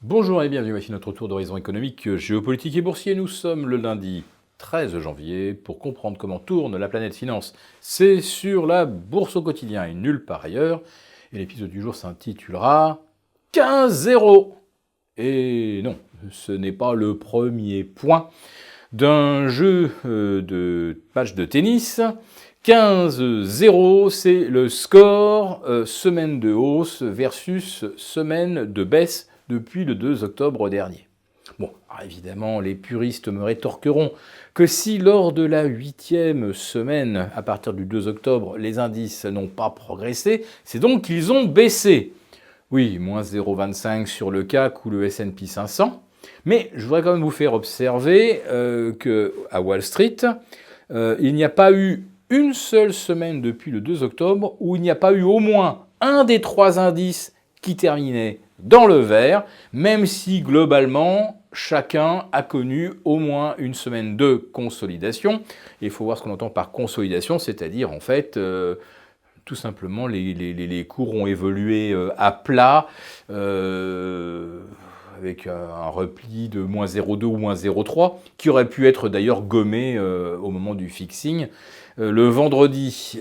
Bonjour et bienvenue, voici notre tour d'horizon économique, géopolitique et boursier. Nous sommes le lundi 13 janvier pour comprendre comment tourne la planète finance. C'est sur la bourse au quotidien et nulle part ailleurs. Et l'épisode du jour s'intitulera 15-0. Et non, ce n'est pas le premier point d'un jeu de match de tennis. 15-0, c'est le score semaine de hausse versus semaine de baisse depuis le 2 octobre dernier. Bon, alors évidemment, les puristes me rétorqueront que si lors de la 8e semaine, à partir du 2 octobre, les indices n'ont pas progressé, c'est donc qu'ils ont baissé. Oui, moins 0,25 sur le CAC ou le S&P 500. Mais je voudrais quand même vous faire observer qu'à Wall Street, il n'y a pas eu une seule semaine depuis le 2 octobre où il n'y a pas eu au moins un des trois indices qui terminait dans le vert, même si globalement, chacun a connu au moins une semaine de consolidation. Et il faut voir ce qu'on entend par consolidation, c'est-à-dire en fait tout simplement les cours ont évolué à plat, avec un repli de moins 0,2 ou moins 0,3, qui aurait pu être d'ailleurs gommé au moment du fixing le vendredi.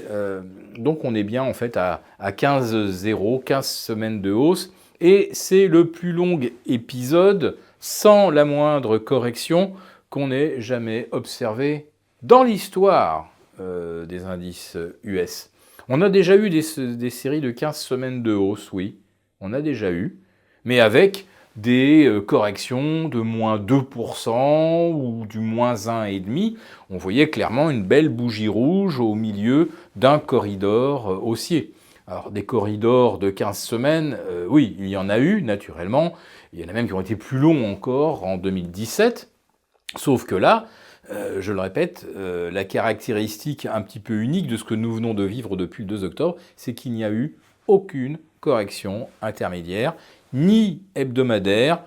Donc on est bien en fait à 15,0, 15 semaines de hausse, et c'est le plus long épisode sans la moindre correction qu'on ait jamais observé dans l'histoire des indices US. On a déjà eu des séries de 15 semaines de hausse, oui, on a déjà eu, mais avec des corrections de moins 2% ou du moins 1,5%. On voyait clairement une belle bougie rouge au milieu d'un corridor haussier. Alors des corridors de 15 semaines, oui, il y en a eu naturellement. Il y en a même qui ont été plus longs encore en 2017. Sauf que là, je le répète, la caractéristique un petit peu unique de ce que nous venons de vivre depuis le 2 octobre, c'est qu'il n'y a eu aucune correction intermédiaire, ni hebdomadaire,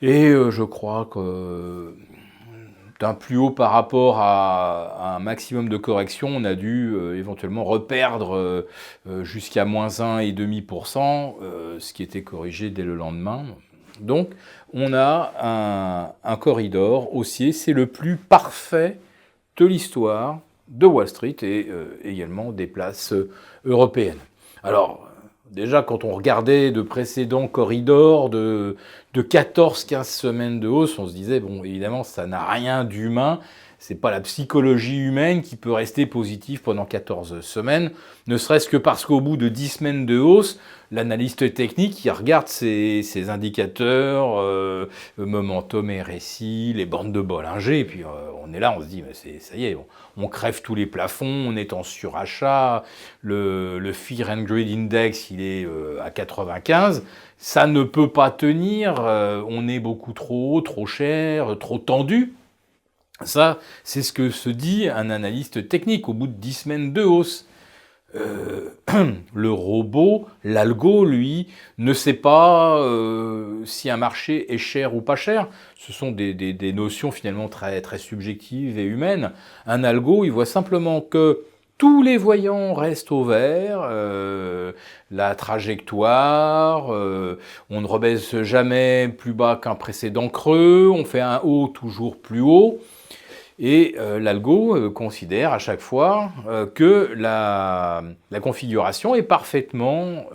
et je crois que d'un plus haut par rapport à un maximum de correction, on a dû éventuellement reperdre jusqu'à moins 1,5%, ce qui était corrigé dès le lendemain. Donc on a un corridor haussier, c'est le plus parfait de l'histoire de Wall Street et également des places européennes. Alors, déjà, quand on regardait de précédents corridors de 14-15 semaines de hausse, on se disait, bon, évidemment, ça n'a rien d'humain. C'est pas la psychologie humaine qui peut rester positive pendant 14 semaines, ne serait-ce que parce qu'au bout de 10 semaines de hausse, l'analyste technique, il regarde ses indicateurs, momentum RSI, les bandes de Bollinger, et puis on est là, on se dit, mais ça y est, on crève tous les plafonds, on est en surachat, le Fear and Greed Index, il est à 95, ça ne peut pas tenir, on est beaucoup trop haut, trop cher, trop tendu. Ça, c'est ce que se dit un analyste technique au bout de 10 semaines de hausse. Le robot, l'algo, lui, ne sait pas si un marché est cher ou pas cher. Ce sont des notions finalement très, très subjectives et humaines. Un algo, il voit simplement que tous les voyants restent au vert, la trajectoire, on ne rebaisse jamais plus bas qu'un précédent creux, on fait un haut toujours plus haut. Et l'algo considère à chaque fois que la configuration est parfaitement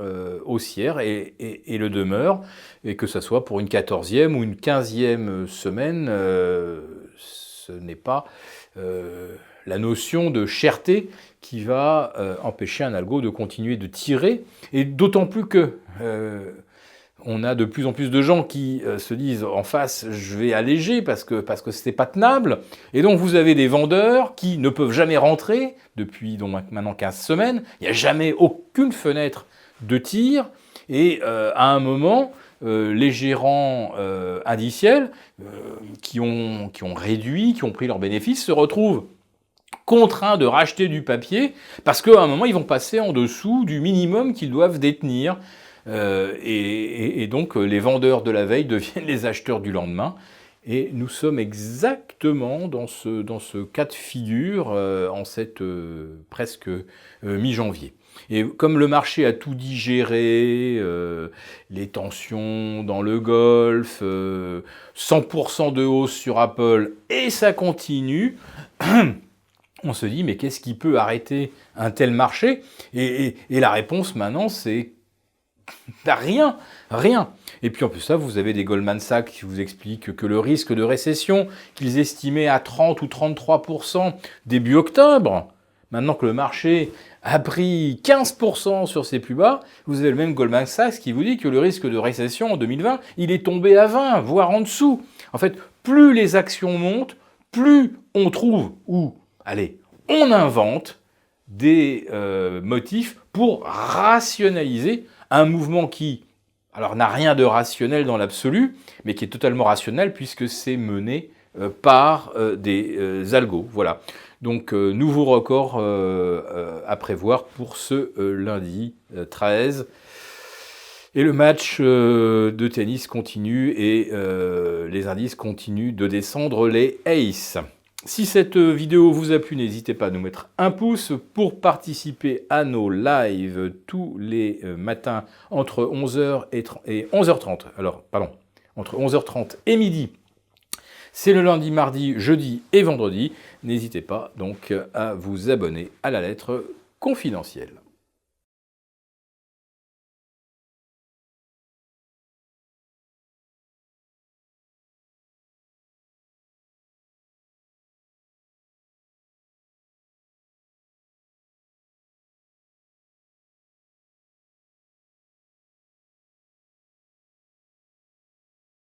haussière et le demeure, et que ce soit pour une 14e ou une 15e semaine, ce n'est pas la notion de cherté qui va empêcher un algo de continuer de tirer, et d'autant plus que on a de plus en plus de gens qui se disent en face, je vais alléger parce que c'est pas tenable. Et donc vous avez des vendeurs qui ne peuvent jamais rentrer depuis donc maintenant 15 semaines. Il n'y a jamais aucune fenêtre de tir. Et à un moment, les gérants indiciels qui ont réduit, qui ont pris leurs bénéfices, se retrouvent contraints de racheter du papier parce qu'à un moment, ils vont passer en dessous du minimum qu'ils doivent détenir. Et donc les vendeurs de la veille deviennent les acheteurs du lendemain. Et nous sommes exactement dans ce cas de figure en cette presque mi-janvier. Et comme le marché a tout digéré, les tensions dans le Golfe, 100% de hausse sur Apple, et ça continue, on se dit, mais qu'est-ce qui peut arrêter un tel marché ? Et la réponse maintenant, c'est rien, rien. Et puis en plus ça, vous avez des Goldman Sachs qui vous expliquent que le risque de récession qu'ils estimaient à 30 ou 33% début octobre, maintenant que le marché a pris 15% sur ses plus bas, vous avez le même Goldman Sachs qui vous dit que le risque de récession en 2020, il est tombé à 20, voire en dessous. En fait, plus les actions montent, plus on trouve, ou allez, on invente des motifs pour rationaliser un mouvement qui, alors, n'a rien de rationnel dans l'absolu, mais qui est totalement rationnel puisque c'est mené par des algos. Voilà. Donc, nouveau record à prévoir pour ce lundi 13. Et le match de tennis continue et les indices continuent de descendre les aces. Si cette vidéo vous a plu, n'hésitez pas à nous mettre un pouce. Pour participer à nos lives tous les matins entre 11h et 11h30. Alors, pardon, entre 11h30 et midi. C'est le lundi, mardi, jeudi et vendredi. N'hésitez pas donc à vous abonner à la lettre confidentielle.